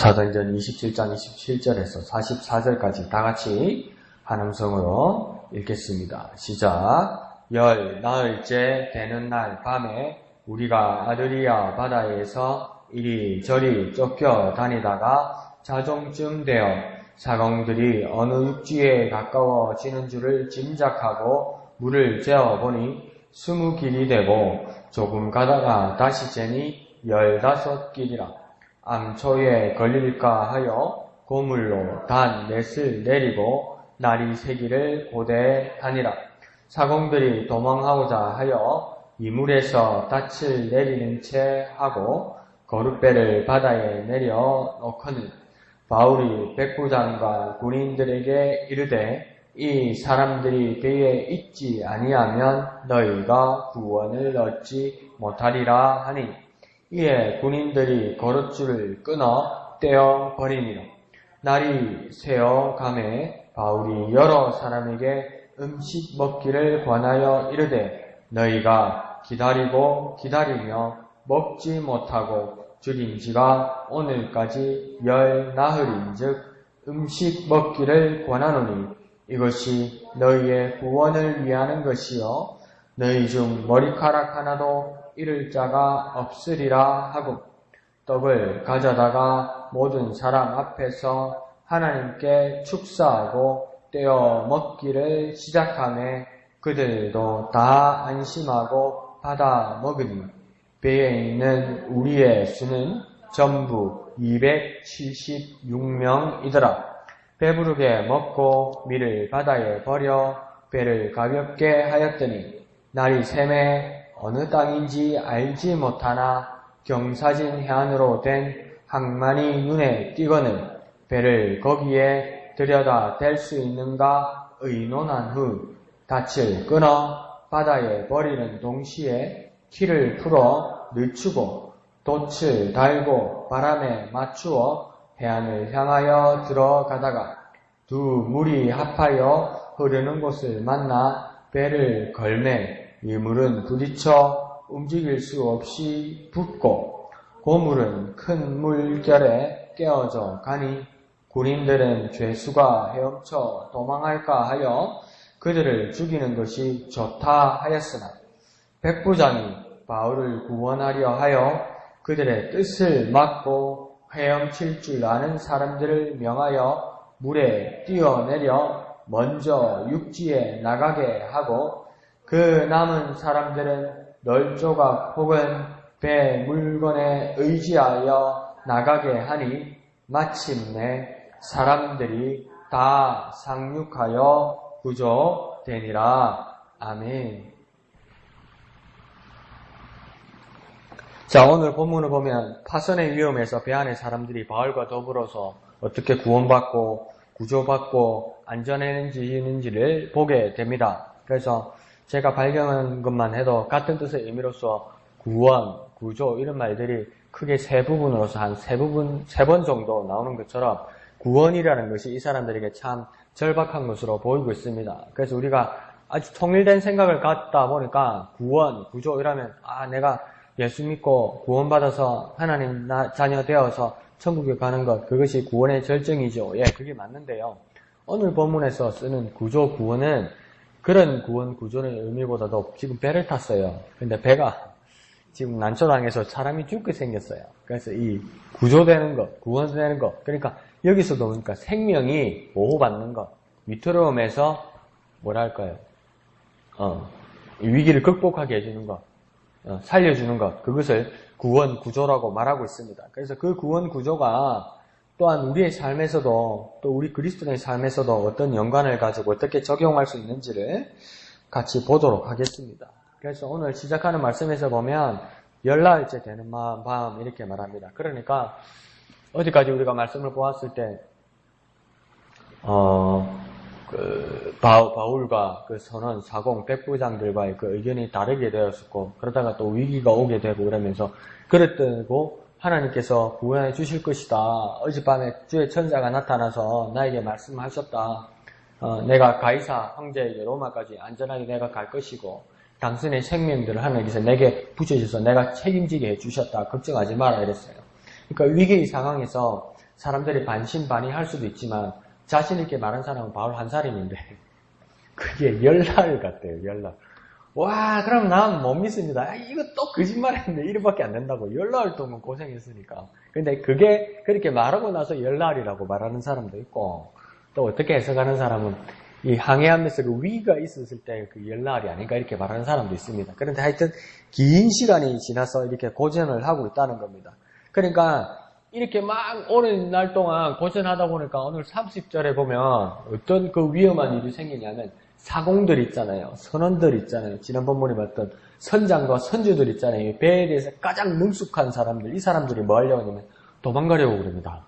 사도행전 27장 27절에서 44절까지 다 같이 한 음성으로 읽겠습니다. 시작. 열 나흘째 되는 날 밤에 우리가 아드리아 바다에서 이리저리 쫓겨 다니다가 자정쯤 되어 사공들이 어느 육지에 가까워지는 줄을 짐작하고 물을 재어보니 20길이 되고 조금 가다가 다시 재니 15길이라. 암초에 걸릴까 하여 고물로 단 넷을 내리고 날이 새기를 고대에 다니라. 사공들이 도망하고자 하여 이물에서 닻을 내리는 채 하고 거룻배를 바다에 내려 놓거늘 바울이 백부장과 군인들에게 이르되 이 사람들이 배에 있지 아니하면 너희가 구원을 얻지 못하리라 하니 이에 군인들이 거룻줄을 끊어 떼어 버리니라. 날이 새어 가매 바울이 여러 사람에게 음식 먹기를 권하여 이르되 너희가 기다리고 기다리며 먹지 못하고 줄인 지가 오늘까지 10나흘인즉 음식 먹기를 권하노니 이것이 너희의 구원을 위하는 것이요 너희 중 머리카락 하나도 잃을 자가 없으리라 하고 떡을 가져다가 모든 사람 앞에서 하나님께 축사하고 떼어 먹기를 시작하매 그들도 다 안심하고 받아 먹으니 배에 있는 우리의 수는 전부 276명이더라. 배부르게 먹고 밀을 바다에 버려 배를 가볍게 하였더니 날이 새매 어느 땅인지 알지 못하나 경사진 해안으로 된 항만이 눈에 띄거늘 배를 거기에 들여다 댈 수 있는가 의논한 후 닻을 끊어 바다에 버리는 동시에 키를 풀어 늦추고 돛을 달고 바람에 맞추어 해안을 향하여 들어가다가 두 물이 합하여 흐르는 곳을 만나 배를 걸매 이 물은 부딪혀 움직일 수 없이 붓고 고물은 큰 물결에 깨어져 가니 군인들은 죄수가 헤엄쳐 도망할까 하여 그들을 죽이는 것이 좋다 하였으나 백부장이 바울을 구원하려 하여 그들의 뜻을 막고 헤엄칠 줄 아는 사람들을 명하여 물에 뛰어내려 먼저 육지에 나가게 하고 그 남은 사람들은 널조각 혹은 배 물건에 의지하여 나가게 하니 마침내 사람들이 다 상륙하여 구조되니라. 아멘. 자, 오늘 본문을 보면 파선의 위험에서 배 안의 사람들이 바울과 더불어서 어떻게 구원받고 구조받고 안전해지는지를 보게 됩니다. 그래서 제가 발견한 것만 해도 같은 뜻의 의미로서 구원, 구조 이런 말들이 크게 세 부분으로서 한 세 번 정도 나오는 것처럼 구원이라는 것이 이 사람들에게 참 절박한 것으로 보이고 있습니다. 그래서 우리가 아주 통일된 생각을 갖다 보니까 구원, 구조 이라면 내가 예수 믿고 구원받아서 하나님 자녀 되어서 천국에 가는 것 그것이 구원의 절정이죠. 예, 그게 맞는데요. 오늘 본문에서 쓰는 구조, 구원은 그런 구원, 구조의 의미보다도 지금 배를 탔어요. 근데 배가 지금 난초당해서 사람이 죽게 생겼어요. 그래서 이 구조되는 것, 구원되는 것, 그러니까 여기서도 보니까 생명이 보호받는 것, 위태로움에서 뭐랄까요? 위기를 극복하게 해주는 것, 살려주는 것, 그것을 구원, 구조라고 말하고 있습니다. 그래서 그 구원, 구조가 또한 우리의 삶에서도 또 우리 그리스도인의 삶에서도 어떤 연관을 가지고 어떻게 적용할 수 있는지를 같이 보도록 하겠습니다. 그래서 오늘 시작하는 말씀에서 보면 열나흘째 되는 밤 이렇게 말합니다. 그러니까 어디까지 우리가 말씀을 보았을 때 바울과 그 선원, 사공, 백부장들과의 그 의견이 다르게 되었었고 그러다가 또 위기가 오게 되고 그러면서 그랬고 하나님께서 구원해 주실 것이다. 어젯밤에 주의 천사가 나타나서 나에게 말씀하셨다. 내가 가이사 황제에게 로마까지 안전하게 내가 갈 것이고 당신의 생명들을 하나님께서 내게 붙여주셔서 내가 책임지게 해주셨다. 걱정하지 마라 이랬어요. 그러니까 위기의 상황에서 사람들이 반신반의할 수도 있지만 자신 있게 말한 사람은 바울 한 사람인데 그게 열날 같대요. 열날. 와, 그럼 난 못 믿습니다. 아, 이거 또 거짓말했는데 이렇게밖에 안 된다고. 열날 동안 고생했으니까. 근데 그게 그렇게 말하고 나서 열날이라고 말하는 사람도 있고, 또 어떻게 해석하는 사람은 이 항해하면서 그 위기가 있었을 때 그 열날이 아닌가 이렇게 말하는 사람도 있습니다. 그런데 하여튼 긴 시간이 지나서 이렇게 고전을 하고 있다는 겁니다. 그러니까 이렇게 막 오랜 날 동안 고전하다 보니까 오늘 30절에 보면 어떤 그 위험한 일이 생기냐면 사공들 있잖아요. 선원들 있잖아요. 지난 본문에 봤던 선장과 선주들 있잖아요. 배에 대해서 가장 능숙한 사람들, 이 사람들이 뭐 하려고 하냐면 도망가려고 그럽니다.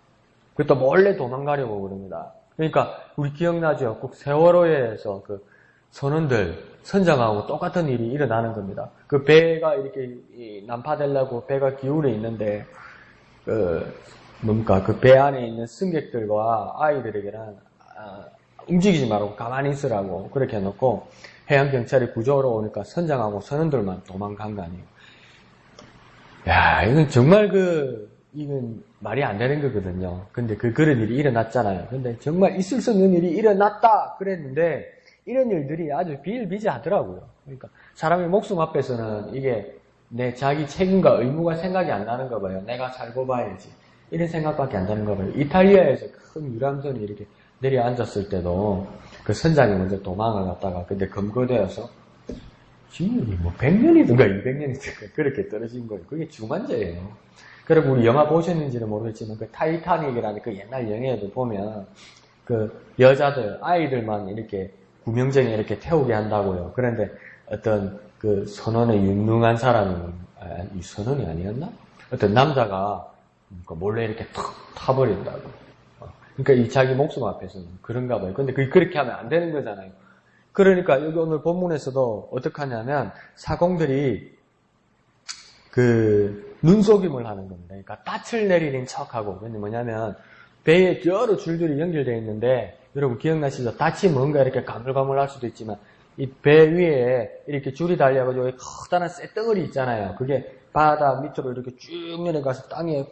그것도 몰래 도망가려고 그럽니다. 그러니까 우리 기억나죠? 꼭 세월호에서 그 선원들, 선장하고 똑같은 일이 일어나는 겁니다. 그 배가 이렇게 난파되려고 배가 기울어 있는데 그 배 안에 있는 승객들과 아이들에게는 움직이지 말고 가만히 있으라고 그렇게 해놓고 해양경찰이 구조하러 오니까 선장하고 선원들만 도망간 거 아니에요. 야, 이건 정말 이건 말이 안 되는 거거든요. 근데 그런 일이 일어났잖아요. 근데 정말 있을 수 없는 일이 일어났다 그랬는데 이런 일들이 아주 비일비재하더라고요. 그러니까 사람의 목숨 앞에서는 이게 내 자기 책임과 의무가 생각이 안 나는 거 봐요. 내가 살고 봐야지. 이런 생각밖에 안 나는 거 봐요. 이탈리아에서 큰 유람선이 이렇게 내려앉았을 때도 그 선장이 먼저 도망을 갔다가 근데 검거되어서 지금 뭐 100년이든가 200년이든가 그렇게 떨어진 거예요. 그게 주만죄예요. 그리고 우리 영화 보셨는지는 모르겠지만 그 타이타닉이라는 그 옛날 영화에도 보면 그 여자들, 아이들만 이렇게 구명정에 이렇게 태우게 한다고요. 그런데 어떤 그 선원의 유능한 사람이, 이 선원이 아니었나? 어떤 남자가 몰래 이렇게 탁 타버린다고. 그러니까 이 자기 목숨 앞에서는 그런가 봐요. 근데 그렇게 하면 안 되는 거잖아요. 그러니까 여기 오늘 본문에서도 어떻게 하냐면 사공들이 그 눈속임을 하는 겁니다. 그러니까 닻을 내리는 척하고. 근데 뭐냐면 배에 여러 줄들이 연결되어 있는데 여러분 기억나시죠? 닻이 뭔가 이렇게 가물가물 할 수도 있지만 이 배 위에 이렇게 줄이 달려가지고 커다란 쇳덩어리 있잖아요. 그게 바다 밑으로 이렇게 쭉 내려가서 땅에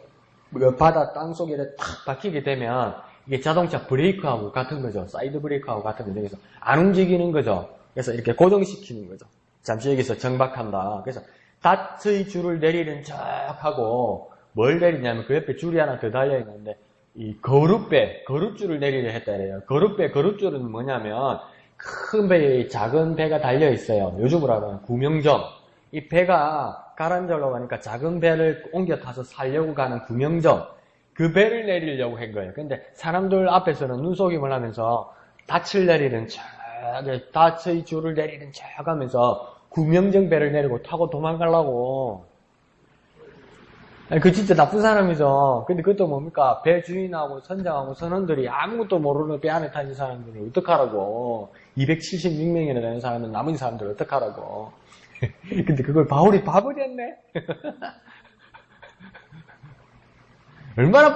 바다 땅 속에 탁 박히게 되면 이게 자동차 브레이크하고 같은 거죠. 사이드 브레이크하고 같은 거죠. 그래서 안 움직이는 거죠. 그래서 이렇게 고정시키는 거죠. 잠시 여기서 정박한다. 그래서 닻의 줄을 내리는 척 하고 뭘 내리냐면 그 옆에 줄이 하나 더 달려 있는데 이 거룻줄을 내리려 했다 그래요. 거룻줄은 뭐냐면 큰 배에 작은 배가 달려 있어요. 요즘으로 하면 구명정. 이 배가 가라앉으려고 하니까 작은 배를 옮겨 타서 살려고 가는 구명정. 그 배를 내리려고 한 거예요. 근데 사람들 앞에서는 눈속임을 하면서 닻을 내리는 척, 닻의 줄을 내리는 척 하면서 구명정 배를 내리고 타고 도망가려고. 그 진짜 나쁜 사람이죠. 근데 그것도 뭡니까? 배 주인하고 선장하고 선원들이 아무것도 모르는 배 안에 타는 사람들이 어떡하라고. 276명이나 되는 사람은 나머지 사람들 어떡하라고. 근데 그걸 바울이 봐버렸네? 얼마나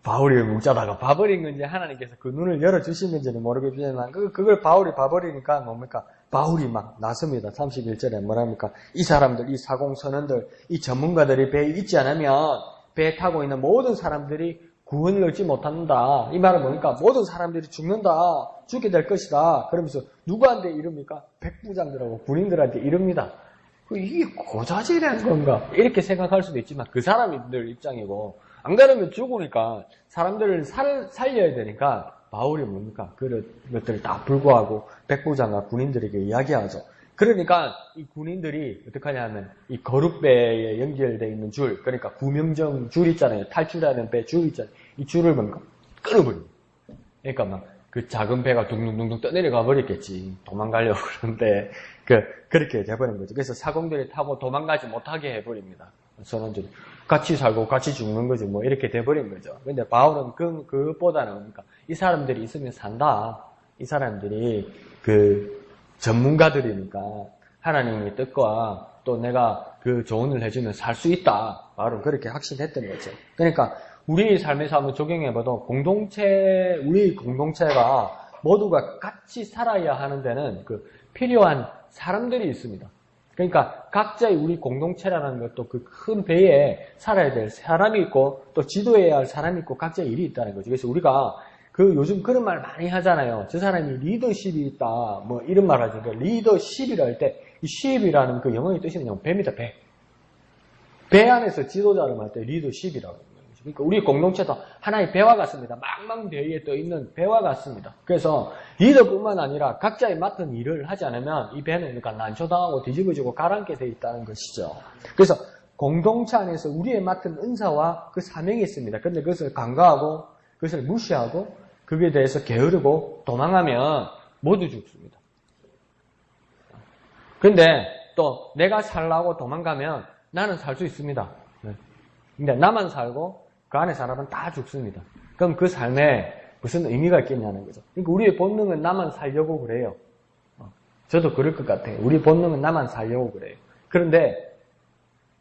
바울이 묵자다가 봐버린 건지 하나님께서 그 눈을 열어주신 건지는 모르겠지만 그걸 바울이 봐버리니까 뭡니까? 바울이 막 나섭니다. 31절에 뭐랍니까? 이 사람들, 이 사공선원들, 이 전문가들이 배에 있지 않으면 배에 타고 있는 모든 사람들이 구원을 얻지 못한다. 이 말은 뭡니까? 모든 사람들이 죽는다. 죽게 될 것이다. 그러면서 누구한테 이릅니까? 백부장들하고 군인들한테 이릅니다. 이게 고자질한 건가? 이렇게 생각할 수도 있지만 그 사람들 입장이고 안 그러면 죽으니까 사람들을 살려야 되니까 바울이 뭡니까? 그런 것들을 다 불구하고 백부장과 군인들에게 이야기하죠. 그러니까 이 군인들이 어떻게 하냐면 이 거룻배에 연결되어 있는 줄, 그러니까 구명정 줄 있잖아요. 탈출하는 배 줄 있잖아요. 이 줄을 뭔가 끊어버립니다. 그러니까 막 그 작은 배가 둥둥둥둥 떠내려가 버렸겠지. 도망가려고 그러는데 그렇게 돼버린 거죠. 그래서 사공들이 타고 도망가지 못하게 해버립니다. 선원들이 같이 살고 같이 죽는 거지 뭐 이렇게 돼버린 거죠. 근데 바울은 그것보다는 뭡니까? 이 사람들이 있으면 산다. 이 사람들이 그 전문가들이니까 하나님의 뜻과 또 내가 그 조언을 해주면 살 수 있다. 바울은 그렇게 확신했던 거죠. 그러니까 우리 삶에서 한번 적용해봐도 우리 공동체가 모두가 같이 살아야 하는 데는 그 필요한 사람들이 있습니다. 그러니까 각자의 우리 공동체라는 것도 그 큰 배에 살아야 될 사람이 있고 또 지도해야 할 사람이 있고 각자의 일이 있다는 거죠. 그래서 우리가 요즘 그런 말 많이 하잖아요. 저 사람이 리더십이 있다. 뭐 이런 말 하죠. 그러니까 리더십이라 할 때 이 ship이라는 그 영어의 뜻이 그냥 배입니다. 배. 배 안에서 지도자를 말 때 리더십이라고 합니다. 그러니까 우리 공동체도 하나의 배와 같습니다. 망망대해에 떠 있는 배와 같습니다. 그래서 리더뿐만 아니라 각자의 맡은 일을 하지 않으면 이 배는 그러니까 난초당하고 뒤집어지고 가라앉게 돼 있다는 것이죠. 그래서 공동체 안에서 우리의 맡은 은사와 그 사명이 있습니다. 그런데 그것을 간과하고 그것을 무시하고 그에 대해서 게으르고 도망하면 모두 죽습니다. 그런데 또 내가 살라고 도망가면 나는 살 수 있습니다. 근데 나만 살고 그 안에 사람은 다 죽습니다. 그럼 그 삶에 무슨 의미가 있겠냐는 거죠. 그러니까 우리의 본능은 나만 살려고 그래요. 저도 그럴 것 같아요. 우리 본능은 나만 살려고 그래요. 그런데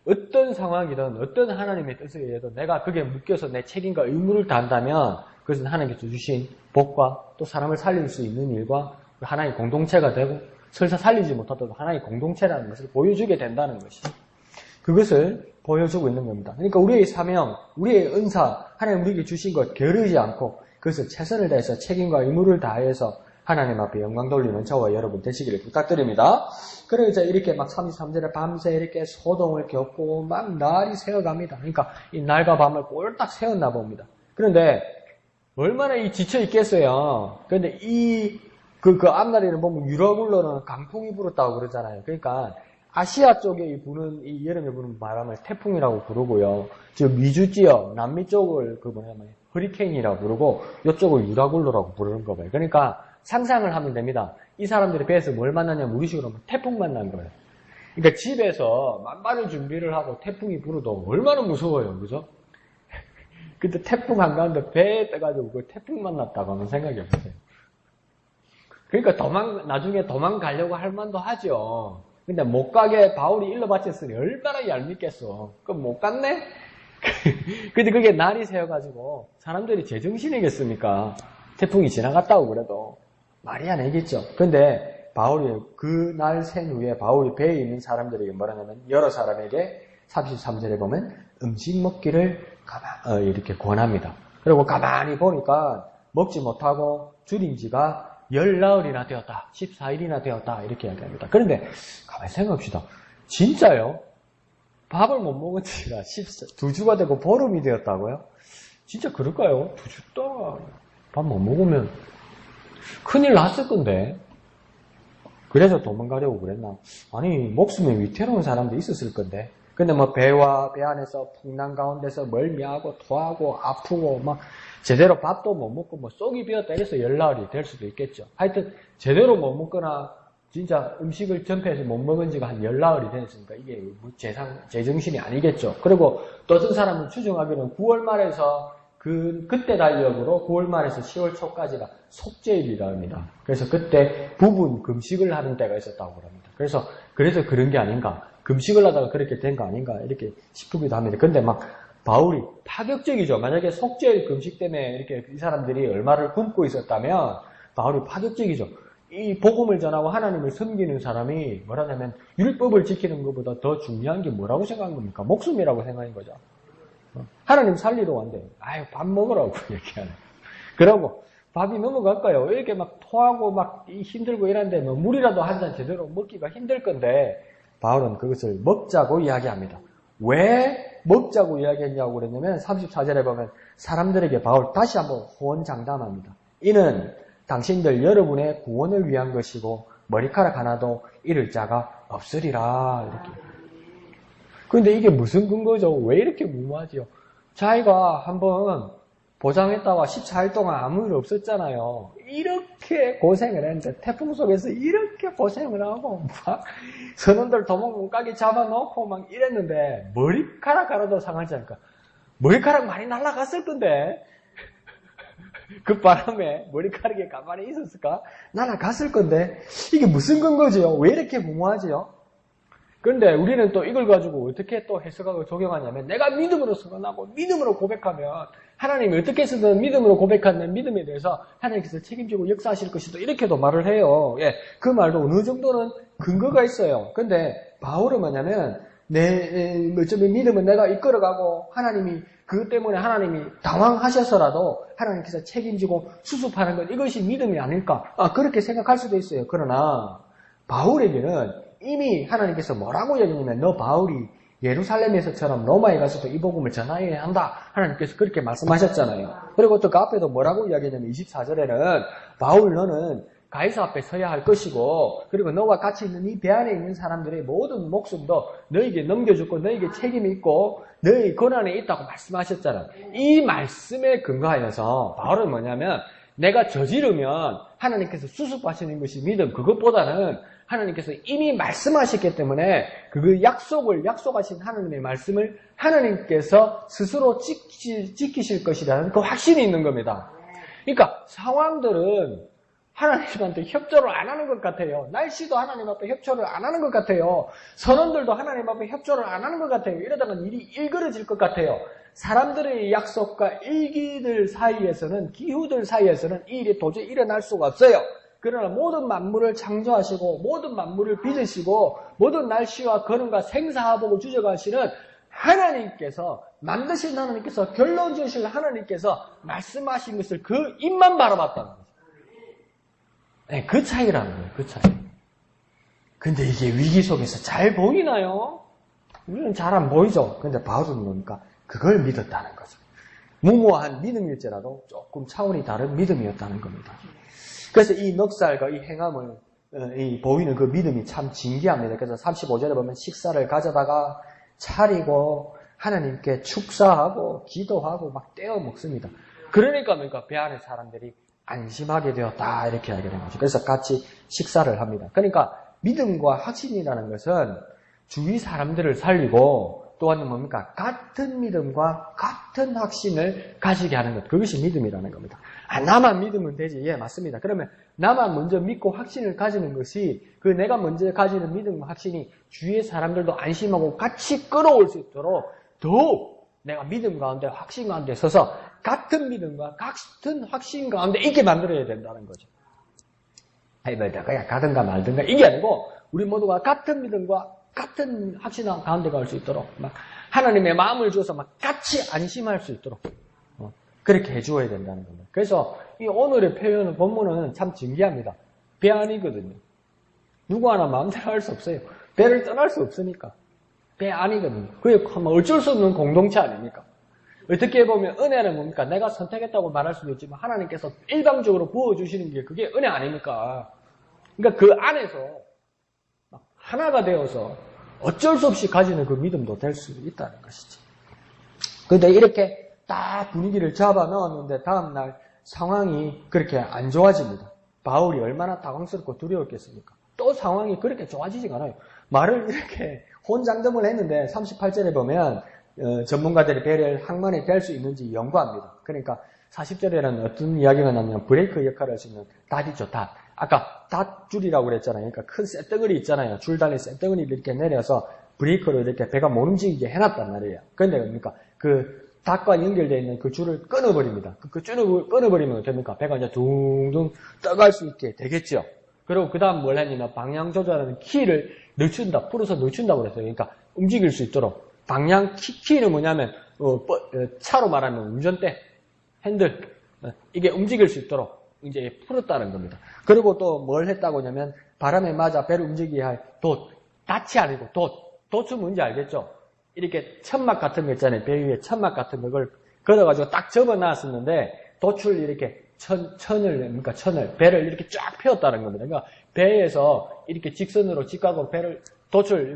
어떤 상황이든 어떤 하나님의 뜻에 의해도 내가 그게 묶여서 내 책임과 의무를 다한다면 그것은 하나님께서 주신 복과 또 사람을 살릴 수 있는 일과 하나의 공동체가 되고 설사 살리지 못하더라도 하나의 공동체라는 것을 보여주게 된다는 것이 그것을 보여주고 있는 겁니다. 그러니까 우리의 사명, 우리의 은사, 하나님 우리에게 주신 것 게으르지 않고 그것을 최선을 다해서 책임과 의무를 다해서 하나님 앞에 영광 돌리는 저와 여러분 되시기를 부탁드립니다. 그래서 이렇게 막 33절에 밤새 이렇게 소동을 겪고 막 날이 새어갑니다. 그러니까 이 날과 밤을 꼴딱 새었나 봅니다. 그런데 얼마나 지쳐 있겠어요. 그런데 그 앞날에는 보면 유라굴로는 강풍이 불었다고 그러잖아요. 그러니까 아시아 쪽에 부는 이 여름에 부는 바람을 태풍이라고 부르고요. 즉 미주 지역 남미 쪽을 허리케인이라고 부르고 이쪽을 유라굴로라고 부르는 거예요. 그러니까 상상을 하면 됩니다. 이 사람들이 배에서 뭘 만나냐면 우리식으로 하면 태풍 만난 거예요. 그러니까 집에서 만반의 준비를 하고 태풍이 불어도 얼마나 무서워요, 그죠? 근데 태풍 한가운데 배에 떠가지고 그 태풍 만났다고 하면 생각이 없어요. 그러니까 나중에 도망가려고 할 만도 하죠. 근데 못 가게 바울이 일러 바쳤으니 얼마나 얄밉겠어. 그럼 못 갔네? 근데 그게 날이 새어가지고 사람들이 제정신이겠습니까? 태풍이 지나갔다고 그래도 말이 안 되겠죠. 근데 바울이 그 날 샌 후에 바울이 배에 있는 사람들에게 뭐라냐면 여러 사람에게 33절에 보면 음식 먹기를 이렇게 권합니다. 그리고 가만히 보니까 먹지 못하고 줄인 지가 10나흘이나 되었다. 14일이나 되었다. 이렇게 이야기합니다. 그런데 가만히 생각합시다. 진짜요? 밥을 못 먹은 지가 2주가 되고 보름이 되었다고요? 진짜 그럴까요? 2주 동안 밥 못 먹으면 큰일 났을 건데. 그래서 도망가려고 그랬나? 아니 목숨이 위태로운 사람도 있었을 건데. 근데 뭐 배 안에서 풍랑 가운데서 멀미하고 토하고 아프고 막 제대로 밥도 못 먹고 뭐 속이 비었다 이래서 열나흘이 될 수도 있겠죠. 하여튼 제대로 못 먹거나 진짜 음식을 전폐해서 못 먹은 지가 한 열나흘이 됐으니까 이게 제정신이 아니겠죠. 그리고 또 어떤 사람은 추정하기로는 9월 말에서 그때 달력으로 9월 말에서 10월 초까지가 속죄일이라 합니다. 그래서 그때 부분 금식을 하는 때가 있었다고 합니다. 그래서 그런 게 아닌가. 금식을 하다가 그렇게 된 거 아닌가 이렇게 싶기도 합니다. 근데 막 바울이 파격적이죠. 만약에 속죄일 금식 때문에 이렇게 이 사람들이 얼마를 굶고 있었다면 바울이 파격적이죠. 이 복음을 전하고 하나님을 섬기는 사람이 뭐라냐면 율법을 지키는 것보다 더 중요한 게 뭐라고 생각한 겁니까? 목숨이라고 생각한 거죠. 하나님 살리러 왔는데 아유 밥 먹으라고 얘기하네. 그러고 밥이 넘어갈까요? 왜 이렇게 막 토하고 막 힘들고 이러는데 뭐 물이라도 한 잔 제대로 먹기가 힘들 건데 바울은 그것을 먹자고 이야기합니다. 왜 먹자고 이야기했냐고 그랬냐면 34절에 보면 사람들에게 바울 다시 한번 호언장담합니다. 이는 당신들 여러분의 구원을 위한 것이고 머리카락 하나도 잃을 자가 없으리라. 이렇게. 그런데 이게 무슨 근거죠? 왜 이렇게 무모하지요? 자기가 한번 보장했다가 14일 동안 아무 일 없었잖아요. 이렇게 고생을 했는데 태풍 속에서 이렇게 고생을 하고 막 선원들 도망가게 잡아놓고 막 이랬는데 머리카락 하나도 상하지 않을까? 머리카락 많이 날아갔을 건데 그 바람에 머리카락이 가만히 있었을까? 날아갔을 건데 이게 무슨 근거지요? 왜 이렇게 무모하지요? 그런데 우리는 또 이걸 가지고 어떻게 또 해석하고 적용하냐면 내가 믿음으로 선언하고 믿음으로 고백하면 하나님이 어떻게 해서든 믿음으로 고백하는 믿음에 대해서 하나님께서 책임지고 역사하실 것이다 이렇게도 말을 해요. 예, 그 말도 어느 정도는 근거가 있어요. 근데 바울은 뭐냐면 믿음은 내가 이끌어가고 하나님이 그것 때문에 하나님이 당황하셔서라도 하나님께서 책임지고 수습하는 것 이것이 믿음이 아닐까 그렇게 생각할 수도 있어요. 그러나 바울에게는 이미 하나님께서 뭐라고 얘기하냐면 너 바울이 예루살렘에서처럼 로마에 가서도 이 복음을 전하여야 한다. 하나님께서 그렇게 말씀하셨잖아요. 그리고 또 그 앞에도 뭐라고 이야기하냐면 24절에는 바울 너는 가이사 앞에 서야 할 것이고 그리고 너와 같이 있는 이 배 안에 있는 사람들의 모든 목숨도 너에게 넘겨주고 너에게 책임이 있고 너의 권한에 있다고 말씀하셨잖아요. 이 말씀에 근거하여서 바울은 뭐냐면 내가 저지르면 하나님께서 수습하시는 것이 믿음 그것보다는 하나님께서 이미 말씀하셨기 때문에 그 약속하신 하나님의 말씀을 하나님께서 스스로 지키실 것이라는 그 확신이 있는 겁니다. 그러니까 상황들은 하나님한테 협조를 안 하는 것 같아요. 날씨도 하나님 앞에 협조를 안 하는 것 같아요. 선원들도 하나님 앞에 협조를 안 하는 것 같아요. 이러다가 일이 일그러질 것 같아요. 사람들의 약속과 일기들 사이에서는 기후들 사이에서는 이 일이 도저히 일어날 수가 없어요. 그러나 모든 만물을 창조하시고 모든 만물을 빚으시고 모든 날씨와 거름과 생사화복을 주저가시는 하나님께서 만드신 하나님께서 결론 지으실 하나님께서 말씀하신 것을 그 입만 바라봤다는 거죠. 네, 그 차이라는 거예요. 그 차이. 근데 이게 위기 속에서 잘 보이나요? 우리는 잘 안 보이죠. 근데 바울은 뭡니까? 그걸 믿었다는 거죠. 무모한 믿음일지라도 조금 차원이 다른 믿음이었다는 겁니다. 그래서 이 넉살과 이 행함을 보이는 그 믿음이 참 진귀합니다. 그래서 35절에 보면 식사를 가져다가 차리고 하나님께 축사하고 기도하고 막 떼어 먹습니다. 그러니까 뭡니까? 배 안에 사람들이 안심하게 되었다 이렇게 하게 된 거죠. 그래서 같이 식사를 합니다. 그러니까 믿음과 확신이라는 것은 주위 사람들을 살리고 또한 뭡니까? 같은 믿음과 같은 확신을 가지게 하는 것. 그것이 믿음이라는 겁니다. 나만 믿으면 되지. 예, 맞습니다. 그러면 나만 먼저 믿고 확신을 가지는 것이 그 내가 먼저 가지는 믿음과 확신이 주위의 사람들도 안심하고 같이 끌어올 수 있도록 더욱 내가 믿음 가운데 확신 가운데 서서 같은 믿음과 같은 확신 가운데 있게 만들어야 된다는 거죠. 그냥 가든가 말든가 이게 아니고 우리 모두가 같은 믿음과 같은 확신 가운데 갈 수 있도록 막 하나님의 마음을 주어서 막 같이 안심할 수 있도록 그렇게 해주어야 된다는 겁니다. 그래서 이 오늘의 표현은 본문은 참 진기합니다. 배 안이거든요. 누구 하나 마음대로 할 수 없어요. 배를 떠날 수 없으니까. 배 안이거든요. 그게 어쩔 수 없는 공동체 아닙니까? 어떻게 보면 은혜는 뭡니까? 내가 선택했다고 말할 수도 있지만 하나님께서 일방적으로 부어주시는 게 그게 은혜 아닙니까? 그러니까 그 안에서 하나가 되어서 어쩔 수 없이 가지는 그 믿음도 될 수 있다는 것이지. 그런데 이렇게 딱 분위기를 잡아 넣었는데 다음날 상황이 그렇게 안 좋아집니다. 바울이 얼마나 당황스럽고 두려웠겠습니까? 또 상황이 그렇게 좋아지지가 않아요. 말을 이렇게 혼장점을 했는데 38절에 보면 전문가들이 배를 항만에 댈 수 있는지 연구합니다. 그러니까 40절에는 어떤 이야기가 나면 브레이크 역할을 할 수 있는 닷이죠, 닷. 아까 닷줄이라고 그랬잖아요. 그러니까 큰 쇳덩어리 있잖아요. 줄 달린 쇳덩어리를 이렇게 내려서 브레이크로 이렇게 배가 못 움직이게 해놨단 말이에요. 그런데 뭡니까? 그 닷과 연결되어 있는 그 줄을 끊어버립니다. 그 줄을 끊어버리면 어떻습니까? 배가 이제 둥둥 떠갈 수 있게 되겠죠. 그리고 그 다음 뭘 했냐면 방향 조절하는 키를 늦춘다, 풀어서 늦춘다고 그랬어요. 그러니까 움직일 수 있도록. 방향 키는 뭐냐면 차로 말하면 운전대, 핸들 이게 움직일 수 있도록 이제 풀었다는 겁니다. 그리고 또 뭘 했다고 하냐면 바람에 맞아 배를 움직이게 할 닷이 아니고 돛은 뭔지 알겠죠? 이렇게 천막 같은 거 있잖아요. 배 위에 천막 같은 걸 걸어가지고 딱 접어놨었는데 돛을 이렇게 천을 배를 이렇게 쫙 펴었다는 겁니다. 그러니까 배에서 이렇게 직선으로 직각으로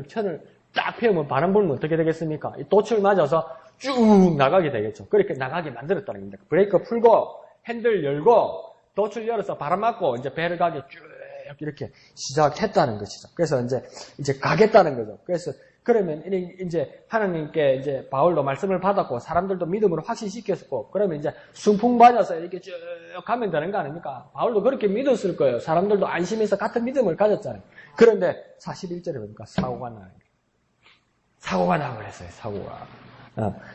천을 딱 펴면 바람 불면 어떻게 되겠습니까? 이 돛을 맞아서 쭉 나가게 되겠죠. 그렇게 나가게 만들었다는 겁니다. 브레이크 풀고 핸들 열고 돛을 열어서 바람 맞고 이제 배를 가게 쭉 이렇게 시작했다는 것이죠. 그래서 이제 가겠다는 거죠. 그래서 그러면 이제 하나님께 이제 바울도 말씀을 받았고 사람들도 믿음으로 확신시켰고 그러면 이제 순풍 맞아서 이렇게 쭉 가면 되는 거 아닙니까? 바울도 그렇게 믿었을 거예요. 사람들도 안심해서 같은 믿음을 가졌잖아요. 그런데 41절에 보니까 사고가 나요. 사고가 나고 그랬어요. 사고가.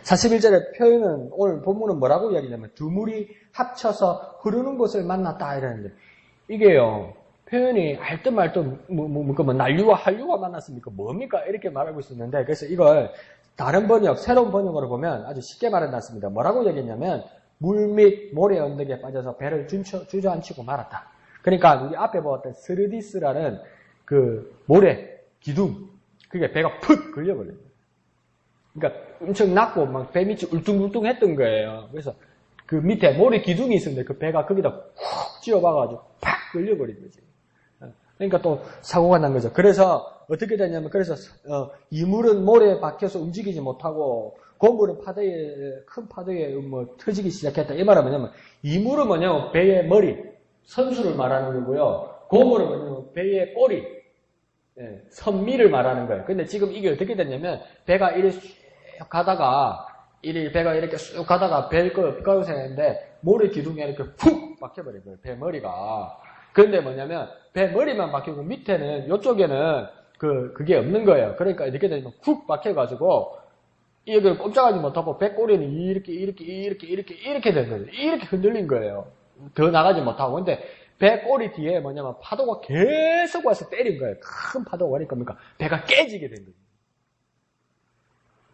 41절의 표현은 오늘 본문은 뭐라고 이야기냐면 두 물이 합쳐서 흐르는 곳을 만났다 이러는데 이게요. 표현이 알듯 말듯 난리와 한류가 만났습니까? 뭡니까? 이렇게 말하고 있었는데 그래서 이걸 다른 번역, 새로운 번역으로 보면 아주 쉽게 말해놨습니다. 뭐라고 얘기했냐면 물 및 모래 언덕에 빠져서 배를 주저앉히고 말았다. 그러니까 우리 앞에 보았던 스르디스라는 그 모래 기둥 그게 배가 푹 걸려버려요. 그러니까 엄청 낮고 막 배 밑이 울퉁불퉁했던 거예요. 그래서 그 밑에 모래 기둥이 있었는데 그 배가 거기다 훅 찧어박아가지고 팍 걸려버린 거지. 그러니까 또 사고가 난 거죠. 그래서 어떻게 되냐면 그래서 이물은 모래에 박혀서 움직이지 못하고 고물은 큰 파도에 터지기 시작했다. 이 말은 뭐냐면 이물은 뭐냐면 배의 머리, 선수를 말하는 거고요. 고물은 뭐냐면 배의 꼬리, 선미를 말하는 거예요. 근데 지금 이게 어떻게 됐냐면 배가 이렇게 쭉 가다가 배가 이렇게 쑥 가다가 배가 생겼는데 모래 기둥에 이렇게 푹 박혀버린 거예요. 배 머리가. 그런데 뭐냐면 배 머리만 박히고 밑에는 이쪽에는 그게 없는 거예요. 그러니까 이렇게 되면 훅 박혀가지고 이걸 꼼짝하지 못하고 배 꼬리는 이렇게 된 거예요. 이렇게 흔들린 거예요. 더 나가지 못하고. 근데 배 꼬리 뒤에 뭐냐면 파도가 계속 와서 때린 거예요. 큰 파도가 오니까 배가 깨지게 된 거예요.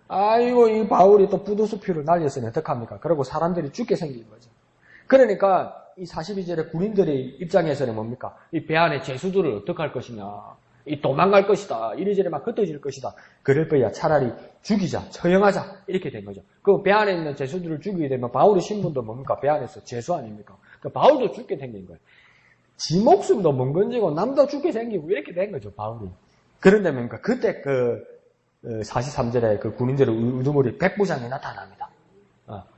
아이고 이 바울이 또 부두수피를 날렸으니 어떡합니까? 그리고 사람들이 죽게 생긴 거죠. 그러니까 이 42절의 군인들의 입장에서는 뭡니까? 이 배 안에 죄수들을 어떻게 할 것이냐. 이 도망갈 것이다. 이리저리 막 흩어질 것이다. 그럴 거야. 차라리 죽이자. 처형하자. 이렇게 된 거죠. 그 배 안에 있는 죄수들을 죽이게 되면 바울의 신분도 뭡니까? 배 안에서 죄수 아닙니까? 그러니까 바울도 죽게 생긴 거예요. 지 목숨도 멍건지고 남도 죽게 생기고 이렇게 된 거죠. 바울이. 그런데 뭡니까? 그때 43절에 그 군인들의 우두머리 백부장이 나타납니다.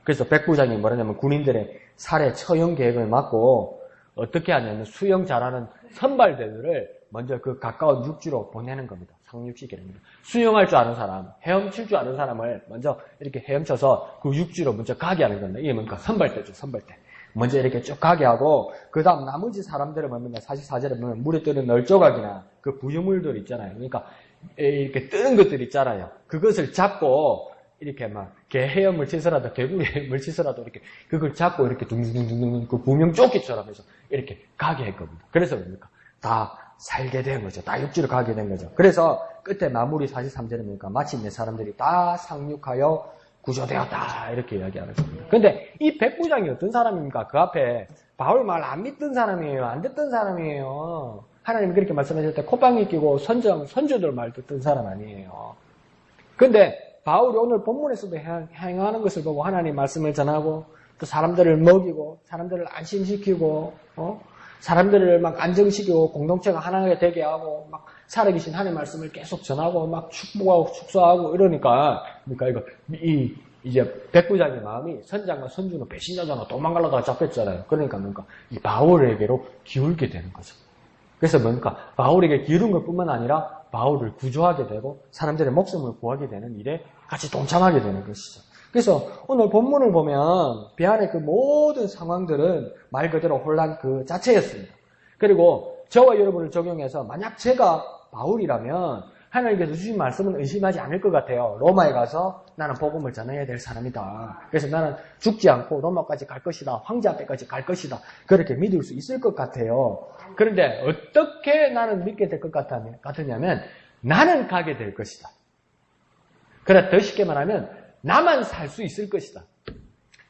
그래서 백부장이 뭐라냐면 군인들의 살해 처형 계획을 막고 어떻게 하냐면 수영 잘하는 선발대들을 먼저 그 가까운 육지로 보내는 겁니다. 상륙시키는 겁니다. 수영할 줄 아는 사람, 헤엄칠 줄 아는 사람을 먼저 이렇게 헤엄쳐서 그 육지로 먼저 가게 하는 겁니다. 이게 뭔가 선발대죠, 선발대. 먼저 이렇게 쭉 가게 하고 그 다음 나머지 사람들을 보면 44절에 보면 물에 뜨는 널조각이나 그 부유물들 있잖아요. 그러니까 이렇게 뜨는 것들 있잖아요. 그것을 잡고 이렇게 막 개 헤엄을 치서라도 개구리 헤엄을 치서라도 이렇게 그걸 잡고 이렇게 둥둥둥둥 그 구명조끼처럼 해서 이렇게 가게 할 겁니다. 그래서 뭡니까? 다 살게 된 거죠. 다 육지로 가게 된 거죠. 그래서 끝에 마무리 43절에 뭡니까? 마침내 사람들이 다 상륙하여 구조되었다 이렇게 이야기하는 겁니다. 근데 이 백부장이 어떤 사람입니까? 그 앞에 바울 말 안 믿던 사람이에요. 안 듣던 사람이에요. 하나님이 그렇게 말씀하실 때 콧방귀 끼고 선조들 말 듣던 사람 아니에요. 근데 바울이 오늘 본문에서도 행하는 것을 보고 하나님 말씀을 전하고 또 사람들을 먹이고 사람들을 안심시키고 사람들을 막 안정시키고 공동체가 하나가 되게 하고 막 살아계신 하나님의 말씀을 계속 전하고 막 축복하고 축소하고 이러니까 그러니까 이제 백부장의 마음이 선장과 선주는 배신자잖아. 도망가려다가 잡혔잖아요. 그러니까 뭔가 이 바울에게로 기울게 되는 거죠. 그래서 뭡니까? 바울에게 기울은 것뿐만 아니라 바울을 구조하게 되고 사람들의 목숨을 구하게 되는 일에 같이 동참하게 되는 것이죠. 그래서 오늘 본문을 보면 배 안의 그 모든 상황들은 말 그대로 혼란 그 자체였습니다. 그리고 저와 여러분을 적용해서 만약 제가 바울이라면 하나님께서 주신 말씀은 의심하지 않을 것 같아요. 로마에 가서 나는 복음을 전해야 될 사람이다. 그래서 나는 죽지 않고 로마까지 갈 것이다. 황제 앞에까지 갈 것이다. 그렇게 믿을 수 있을 것 같아요. 그런데 어떻게 나는 믿게 될 것 같으냐면 나는 가게 될 것이다. 그래 더 쉽게 말하면 나만 살 수 있을 것이다.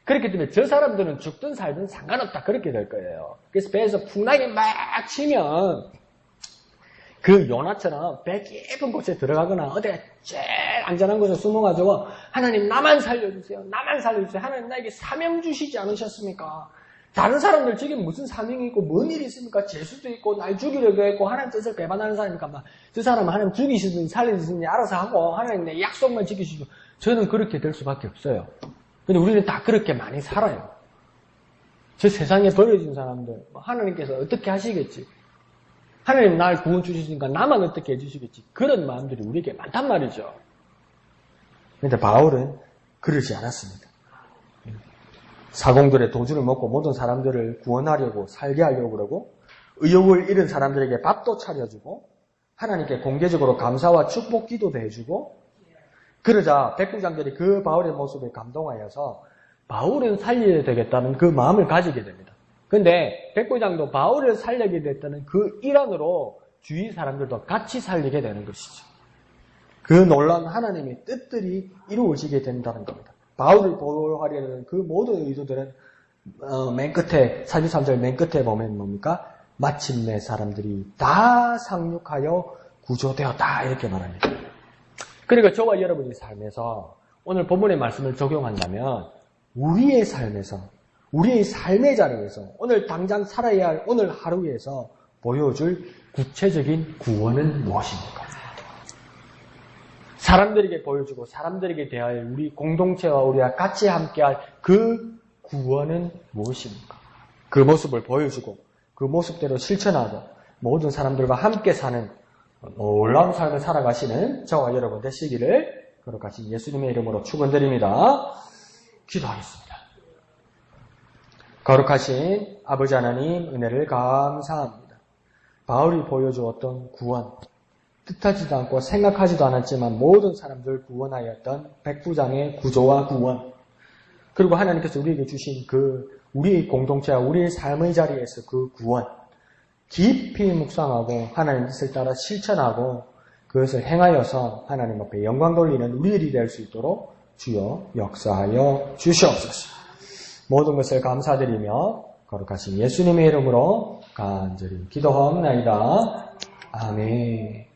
그렇기 때문에 저 사람들은 죽든 살든 상관없다. 그렇게 될 거예요. 그래서 배에서 풍랑이 막 치면 그 요나처럼 배 깊은 곳에 들어가거나 어디가 제일 안전한 곳에 숨어가지고 하나님 나만 살려주세요. 나만 살려주세요. 하나님 나에게 사명 주시지 않으셨습니까? 다른 사람들 지금 무슨 사명이 있고 뭔 일이 있습니까? 죄수도 있고 날 죽이려고 했고 하나님 뜻을 배반하는 사람이니까 저 사람은 하나님 죽이시든 살리시든 알아서 하고 하나님 내 약속만 지키시고 저는 그렇게 될 수밖에 없어요. 근데 우리는 다 그렇게 많이 살아요. 저 세상에 버려진 사람들 하나님께서 어떻게 하시겠지? 하나님 날 구원 주시니까 나만 어떻게 해주시겠지? 그런 마음들이 우리에게 많단 말이죠. 그런데 바울은 그러지 않았습니다. 사공들의 도주를 먹고 모든 사람들을 구원하려고 살게 하려고 그러고 의욕을 잃은 사람들에게 밥도 차려주고 하나님께 공개적으로 감사와 축복 기도도 해주고 그러자 백부장들이 그 바울의 모습에 감동하여서 바울은 살려야 되겠다는 그 마음을 가지게 됩니다. 근데 백부장도 바울을 살리게 됐다는 그 일환으로 주위 사람들도 같이 살리게 되는 것이죠. 그 놀라운 하나님의 뜻들이 이루어지게 된다는 겁니다. 바울을 보호하려는 그 모든 의도들은 맨 끝에 43절 맨 끝에 보면 뭡니까? 마침내 사람들이 다 상륙하여 구조되었다 이렇게 말합니다. 그리고 저와 여러분의 삶에서 오늘 본문의 말씀을 적용한다면 우리의 삶에서 우리의 삶의 자리에서 오늘 당장 살아야 할 오늘 하루에서 보여줄 구체적인 구원은 무엇입니까? 사람들에게 보여주고 사람들에게 대하여 우리 공동체와 우리가 같이 함께할 그 구원은 무엇입니까? 그 모습을 보여주고 그 모습대로 실천하고 모든 사람들과 함께 사는 놀라운 삶을 살아가시는 저와 여러분 되시기를 거룩하신 예수님의 이름으로 축원드립니다. 기도하겠습니다. 거룩하신 아버지 하나님 은혜를 감사합니다. 바울이 보여주었던 구원, 뜻하지도 않고 생각하지도 않았지만 모든 사람들 구원하였던 백부장의 구조와 구원, 그리고 하나님께서 우리에게 주신 그 우리의 공동체와 우리의 삶의 자리에서 그 구원 깊이 묵상하고 하나님 뜻을 따라 실천하고 그것을 행하여서 하나님 앞에 영광 돌리는 우리들이 될 수 있도록 주여 역사하여 주시옵소서. 모든 것을 감사드리며 거룩하신 예수님의 이름으로 간절히 기도하옵나이다. 아멘.